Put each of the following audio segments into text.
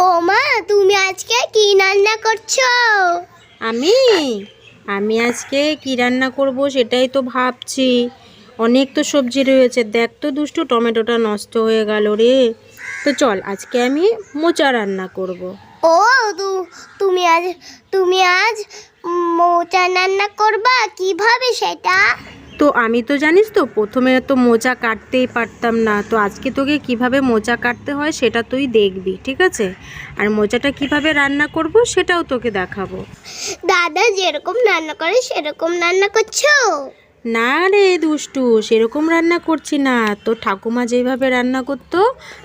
ও মা, তুমি আজকে কি রান্না করছো? আমি আমি আজকে কি রান্না করব সেটাই তো ভাবছি। অনেক তো সবজি রয়েছে, দেখ তো দুষ্টু, টমেটোটা নষ্ট হয়ে গেল রে। তো চল আজকে আমি মোচা রান্না করব। ও তুমি আজ তুমি আজ মোচা রান্না করবা, কিভাবে সেটা? তো আমি তো জানিস তো প্রথমে তো মোচা কাটতেই পারতাম না, তো আজকে তোকে কিভাবে মোচা কাটতে হয় সেটা তুই দেখবি, ঠিক আছে? আর মোচাটা কিভাবে রান্না করব সেটাও তোকে দেখাবো। দাদা যেরকম রান্না করে সেরকম রান্না করছো? না রে দুষ্টু, সেরকম রান্না করছি না, তো ঠাকুমা যেভাবে রান্না করতো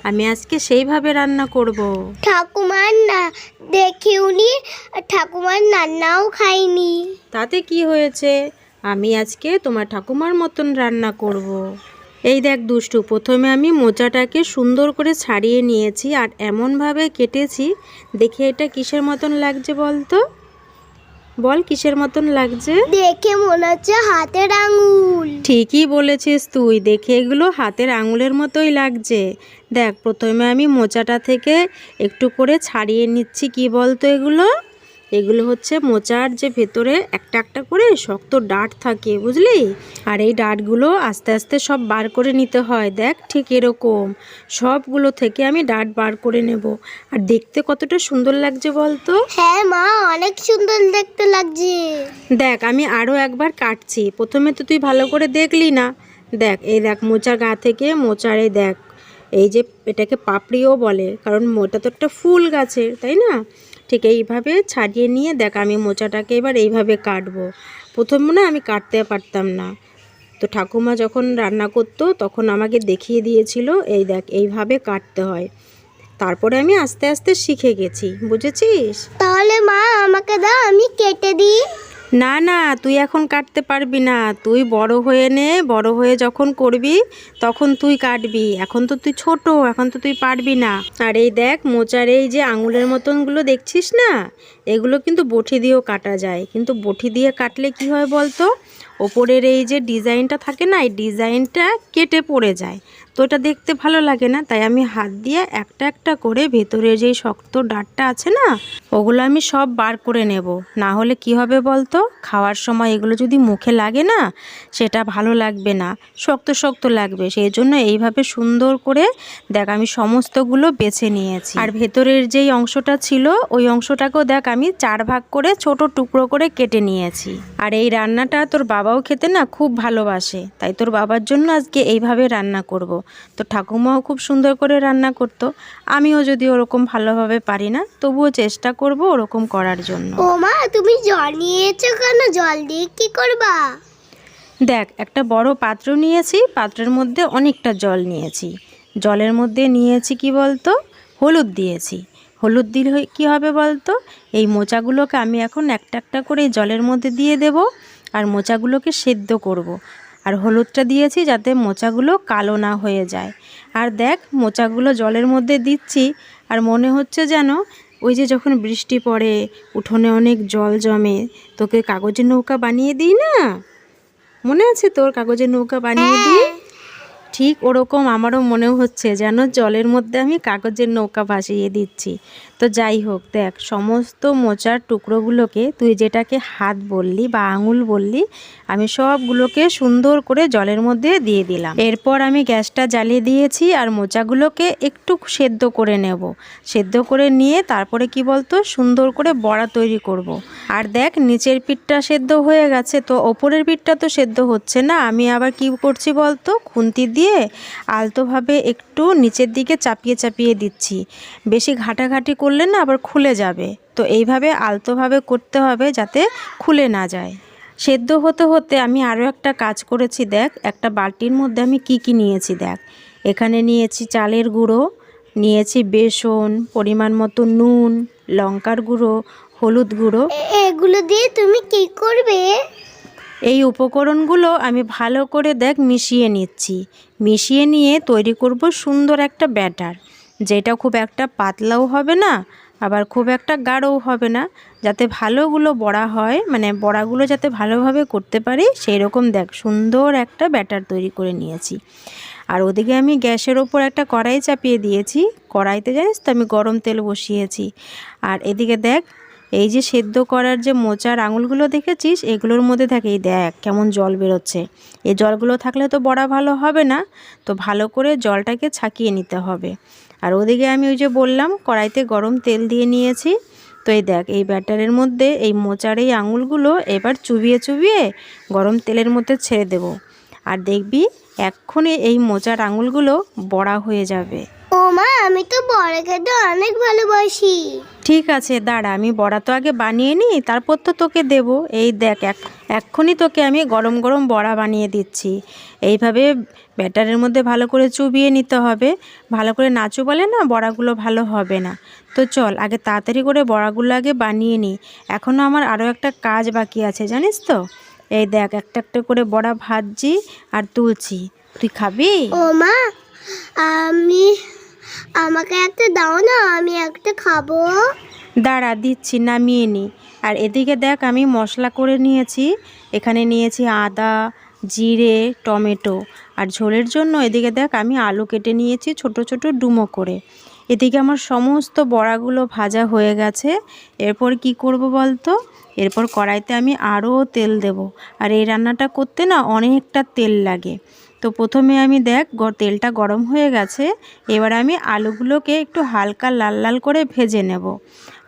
আমি আজকে সেইভাবে রান্না করব। ঠাকুমার না দেখিওনি, ঠাকুমার রান্নাও খাইনি। তাতে কি হয়েছে, আমি আজকে তোমার ঠাকুমার মতন রান্না করব। এই দেখ দুষ্টু, প্রথমে আমি মোচাটাকে সুন্দর করে ছাড়িয়ে নিয়েছি আর এমনভাবে কেটেছি। দেখে এটা কিসের মতন লাগছে বল তো, বল কিসের মতন লাগছে? দেখে মনে হচ্ছে হাতের আঙুল। ঠিকই বলেছিস তুই, দেখে এগুলো হাতের আঙুলের মতোই লাগছে। দেখ প্রথমে আমি মোচাটা থেকে একটু করে ছাড়িয়ে নিচ্ছি। কি বলতো এগুলো, এগুলো হচ্ছে মোচার যে ভেতরে একটা একটা করে শক্ত ডাঁট থাকে, বুঝলি? আর এই ডাঁটগুলো আস্তে আস্তে সব বার করে নিতে হয়। দেখ ঠিক এরকম সবগুলো থেকে আমি ডাঁট বার করে নেব। আর দেখতে কতটা সুন্দর লাগছে বলতো। হ্যাঁ মা, অনেক সুন্দর দেখতে লাগছে। দেখ আমি আরও একবার কাটছি, প্রথমে তো তুই ভালো করে দেখলি না। দেখ এই দেখ মোচার গা থেকে মোচার এই দেখ, এই যে এটাকে পাপড়িও বলে, কারণ মোটা তো একটা ফুল গাছের, তাই না? ঠিক এইভাবে ছাড়িয়ে নিয়ে দেখ আমি মোচাটাকে এবার এইভাবে কাটবো। প্রথমে না আমি কাটতে পারতাম না, তো ঠাকুমা যখন রান্না করতো তখন আমাকে দেখিয়ে দিয়েছিল, এই দেখ এইভাবে কাটতে হয়। তারপরে আমি আস্তে আস্তে শিখে গেছি, বুঝেছিস? তাহলে মা আমাকে দাও, আমি কেটে দিই। না না, তুই এখন কাটতে পারবি না, তুই বড় হয়ে নে, বড় হয়ে যখন করবি তখন তুই কাটবি, এখন তো তুই ছোট, এখন তো তুই পারবি না। আর এই দেখ মোচার এই যে আঙুলের মতনগুলো দেখছিস না, এগুলো কিন্তু বটি দিয়েও কাটা যায়, কিন্তু বটি দিয়ে কাটলে কি হয় বলতো, ওপরের এই যে ডিজাইনটা থাকে না, এই ডিজাইনটা কেটে পড়ে যায়, তো এটা দেখতে ভালো লাগে না। তাই আমি হাত দিয়ে একটা একটা করে ভেতরের যেই শক্ত ডাঁটটা আছে না, ওগুলো আমি সব বার করে নেব। না হলে কি হবে বলতো, খাওয়ার সময় এগুলো যদি মুখে লাগে না, সেটা ভালো লাগবে না, শক্ত শক্ত লাগবে। সেই জন্য এইভাবে সুন্দর করে দেখ আমি সমস্তগুলো বেছে নিয়েছি। আর ভেতরের যেই অংশটা ছিল ওই অংশটাকেও দেখ আমি 4 ভাগ করে ছোট টুকরো করে কেটে নিয়েছি। আর এই রান্নাটা তোর বাবাও খেতে না খুব ভালোবাসে, তাই তোর বাবার জন্য আজকে এইভাবে রান্না করব। তো ঠাকুমাও খুব সুন্দর করে রান্না করতো, আমিও যদি ওরকম ভালোভাবে পারি না তবুও চেষ্টা করব ওরকম করার জন্য। ও মা, তুমি জল নিয়েছো কেন? জল দিয়ে কি করবা? দেখ একটা বড় পাত্র নিয়েছি, পাত্রের মধ্যে অনেকটা জল নিয়েছি। জলের মধ্যে নিয়েছি কি বলতো, হলুদ দিয়েছি। হলুদ দিলে কী হবে বলতো, এই মোচাগুলোকে আমি এখন একটা একটা করে এই জলের মধ্যে দিয়ে দেব আর মোচাগুলোকে সেদ্ধ করব। আর হলুদটা দিয়েছি যাতে মোচাগুলো কালো না হয়ে যায়। আর দেখ মোচাগুলো জলের মধ্যে দিচ্ছি আর মনে হচ্ছে যেন ওই যে যখন বৃষ্টি পড়ে উঠোনে অনেক জল জমে, তোকে কাগজের নৌকা বানিয়ে দিই না, মনে আছে তোর কাগজের নৌকা বানিয়ে দিই? ঠিক ওরকম আমারও মনে হচ্ছে যেন জলের মধ্যে আমি কাগজের নৌকা ভাসিয়ে দিচ্ছি। তো যাই হোক, দেখ সমস্ত মোচার টুকরোগুলোকে তুই যেটাকে হাত বললি বা আঙুল বললি, আমি সবগুলোকে সুন্দর করে জলের মধ্যে দিয়ে দিলাম। এরপর আমি গ্যাসটা জ্বালিয়ে দিয়েছি আর মোচাগুলোকে একটু সেদ্ধ করে নেব। সেদ্ধ করে নিয়ে তারপরে কি বলতো সুন্দর করে বড়া তৈরি করব। আর দেখ নিচের পিঠটা সেদ্ধ হয়ে গেছে, তো ওপরের পিঠটা তো সেদ্ধ হচ্ছে না, আমি আবার কি করছি বলতো, খুন্তি দিয়ে আলতোভাবে একটু নিচের দিকে চাপিয়ে চাপিয়ে দিচ্ছি। বেশি ঘাটাঘাটি করলে না আবার খুলে যাবে, তো এইভাবে আলতোভাবে করতে হবে যাতে খুলে না যায়। সেদ্ধ হতে হতে আমি আরও একটা কাজ করেছি। দেখ একটা বালতির মধ্যে আমি কি কি নিয়েছি দেখ, এখানে নিয়েছি চালের গুঁড়ো, নিয়েছি বেসন, পরিমাণ মতো নুন, লঙ্কার গুঁড়ো, হলুদ গুঁড়ো। এগুলো দিয়ে তুমি কি করবে? এই উপকরণগুলো আমি ভালো করে দেখ মিশিয়ে নিচ্ছি। মিশিয়ে নিয়ে তৈরি করব সুন্দর একটা ব্যাটার, যেটা খুব একটা পাতলাও হবে না আবার খুব একটা গাঢ়ও হবে না, যাতে ভালোগুলো বড়া হয়, মানে বড়াগুলো যাতে ভালোভাবে করতে পারি সেই রকম দেখ সুন্দর একটা ব্যাটার তৈরি করে নিয়েছি। আর ওদিকে আমি গ্যাসের ওপর একটা কড়াই চাপিয়ে দিয়েছি। কড়াইতে জানিস তো আমি গরম তেল বসিয়েছি। আর এদিকে দেখ, এই যে সেদ্ধ করার যে মোচার আঙুলগুলো দেখেছিস, এগুলোর মধ্যে থাকে, এই দেখ কেমন জল বেরোচ্ছে। এই জলগুলো থাকলে তো বড়া ভালো হবে না, তো ভালো করে জলটাকে ছাকিয়ে নিতে হবে। আর ওদিকে আমি ওই যে বললাম কড়াইতে গরম তেল দিয়ে নিয়েছি। তো এই দেখ, এই ব্যাটারের মধ্যে এই মোচার এই আঙুলগুলো এবার চুবিয়ে চুবিয়ে গরম তেলের মধ্যে ছেড়ে দেব। আর দেখবি এক্ষুনি এই মোচার আঙুলগুলো বড়া হয়ে যাবে। ও মা, আমি তো বড়া খেতে অনেক ভালোবাসি। ঠিক আছে, দাঁড়া, আমি বড়া তো আগে বানিয়ে নিই, তারপর তো তোকে দেব। এই দেখ, এক্ষুনি তোকে আমি গরম গরম বড়া বানিয়ে দিচ্ছি। এইভাবে ব্যাটারের মধ্যে ভালো করে চুবিয়ে নিতে হবে। ভালো করে না চুবালে না বড়াগুলো ভালো হবে না। তো চল আগে তাড়াতাড়ি করে বড়াগুলো আগে বানিয়ে নিই। এখনও আমার আরও একটা কাজ বাকি আছে, জানিস তো। এই দেখ, একটা একটা করে বড়া ভাজছি আর তুলছি। তুই খাবি? ও মা, আমাকে একটা দাও না, আমি একটা খাবো। দাঁড়া, দিচ্ছি, নামিয়ে নি। আর এদিকে দেখ, আমি মশলা করে নিয়েছি। এখানে নিয়েছি আদা, জিরে, টমেটো। আর ঝোলের জন্য এদিকে দেখ আমি আলু কেটে নিয়েছি ছোট ছোট ডুমো করে। এদিকে আমার সমস্ত বড়াগুলো ভাজা হয়ে গেছে। এরপর কি করব বলতো, এরপর কড়াইতে আমি আরও তেল দেব। আর এই রান্নাটা করতে না অনেকটা তেল লাগে। তো প্রথমে আমি দেখ তেলটা গরম হয়ে গেছে। এবার আমি আলুগুলোকে একটু হালকা লাল লাল করে ভেজে নেব।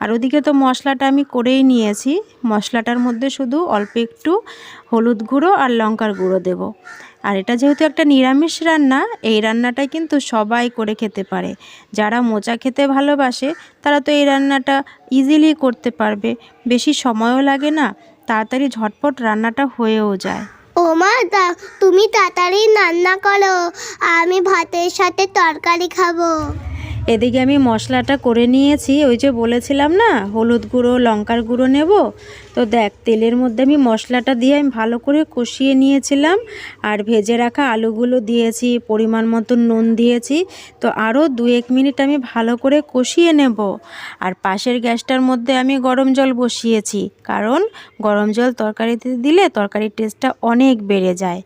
আর ওদিকে তো মশলাটা আমি করেই নিয়েছি। মশলাটার মধ্যে শুধু অল্প একটু হলুদ গুঁড়ো আর লঙ্কার গুঁড়ো দেব। আর এটা যেহেতু একটা নিরামিষ রান্না, এই রান্নাটা কিন্তু সবাই করে খেতে পারে। যারা মোচা খেতে ভালোবাসে তারা তো এই রান্নাটা ইজিলি করতে পারবে। বেশি সময়ও লাগে না, তাড়াতাড়ি ঝটপট রান্নাটা হয়েও যায়। ও মা, তুমি তাড়াতাড়ি রান্না করো, আমি ভাতের সাথে তরকারি খাবো। এদিকে আমি মশলাটা করে নিয়েছি। ওই যে বলেছিলাম না হলুদ গুঁড়ো লঙ্কার গুঁড়ো নেব। তো দেখ, তেলের মধ্যে আমি মশলাটা দিয়ে আমি ভালো করে কষিয়ে নিয়েছিলাম। আর ভেজে রাখা আলুগুলো দিয়েছি, পরিমাণ মতো নুন দিয়েছি। তো আরও 2-1 মিনিট আমি ভালো করে কষিয়ে নেব। আর পাশের গ্যাসটার মধ্যে আমি গরম জল বসিয়েছি, কারণ গরম জল তরকারিতে দিলে তরকারির টেস্টটা অনেক বেড়ে যায়।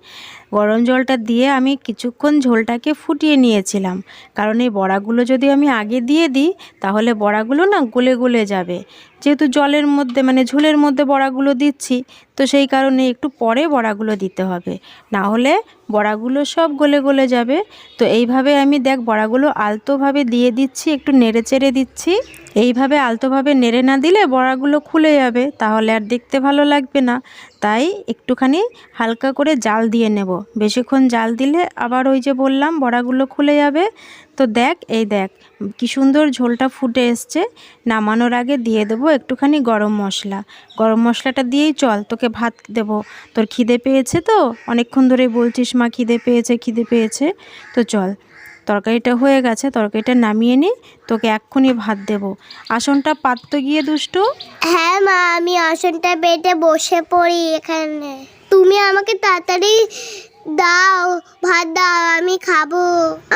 গরম জলটা দিয়ে আমি কিছুক্ষণ ঝোলটাকে ফুটিয়ে নিয়েছিলাম, কারণ এই বড়াগুলো যদি আমি আগে দিয়ে দিই তাহলে বড়াগুলো না গলে গলে যাবে। যেহেতু জলের মধ্যে মানে ঝোলের মধ্যে বড়াগুলো দিচ্ছি, তো সেই কারণে একটু পরে বড়াগুলো দিতে হবে, না হলে বড়াগুলো সব গলে গলে যাবে। তো এইভাবে আমি দেখ বড়াগুলো আলতোভাবে দিয়ে দিচ্ছি, একটু নেড়ে চেড়ে দিচ্ছি। এইভাবে আলতোভাবে নেড়ে না দিলে বড়াগুলো খুলে যাবে, তাহলে আর দেখতে ভালো লাগবে না। তাই একটুখানি হালকা করে জাল দিয়ে নেব। বেশিক্ষণ জাল দিলে আবার ওই যে বললাম বড়াগুলো খুলে যাবে। তো দেখ, এই দেখ কি সুন্দর ঝোলটা ফুটে এসছে। নামানোর আগে দিয়ে দেবো একটুখানি গরম মশলা। গরম মশলাটা দিয়েই চল, তোকে ভাত দেবো। তোর খিদে পেয়েছে তো, অনেকক্ষণ ধরে বলছিস মা খিদে পেয়েছে খিদে পেয়েছে। তো চল, তরকারিটা হয়ে গেছে, তরকারিটা নামিয়ে নি, তোকে এক্ষুনি ভাত দেবো। আসনটা পাততে গিয়ে দুষ্টু। হ্যাঁ মা, আমি আসনটা বেটে বসে পড়ি এখানে। তুমি আমাকে তাড়াতাড়ি দাও, ভাত দাও, আমি খাবো,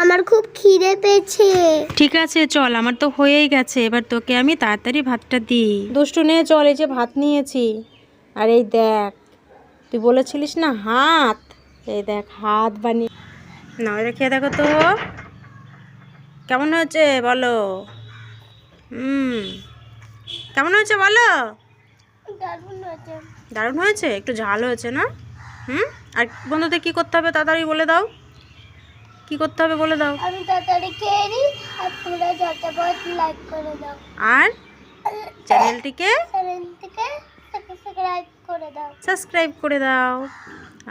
আমার খুব খিদে পেয়েছে। ঠিক আছে চল, আমার তো হয়েই গেছে, এবার তোকে আমি তাড়াতাড়ি ভাতটা দিই। দুষ্টু নে চল, এই যে ভাত নিয়েছি। আর এই দেখ, তুই বলেছিলিস না হাত, এই দেখ হাত বানিয়ে না, এটা খেয়ে দেখো তো কেমন হয়েছে বলো। কেমন হয়েছে বলো। দারুণ হয়েছে, একটু ঝাল হয়েছে না? আর বন্ধুদের কী করতে হবে তাড়াতাড়ি বলে দাও, কি করতে হবে বলে দাও। আমি তাড়াতাড়ি খেয়ে নিই, আর তোমরা ঝটপট লাইক করে দাও, আর চ্যানেলটিকে সাবস্ক্রাইব করে দাও।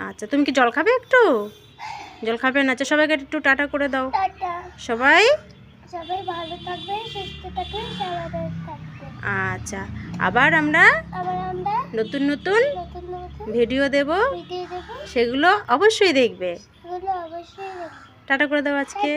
আচ্ছা, তুমি কি জল খাবে? একটু জল খাবে না? আচ্ছা, সবাইকে একটু টাটা করে দাও। টাটা। সবাই ভালো থাকবে, সুস্থ থাকবে, সাবধানে থাকবে। আচ্ছা, আবার আমরা নতুন নতুন ভিডিও দেব, সেগুলো অবশ্যই দেখবে। টাটা করে দাও আজকে।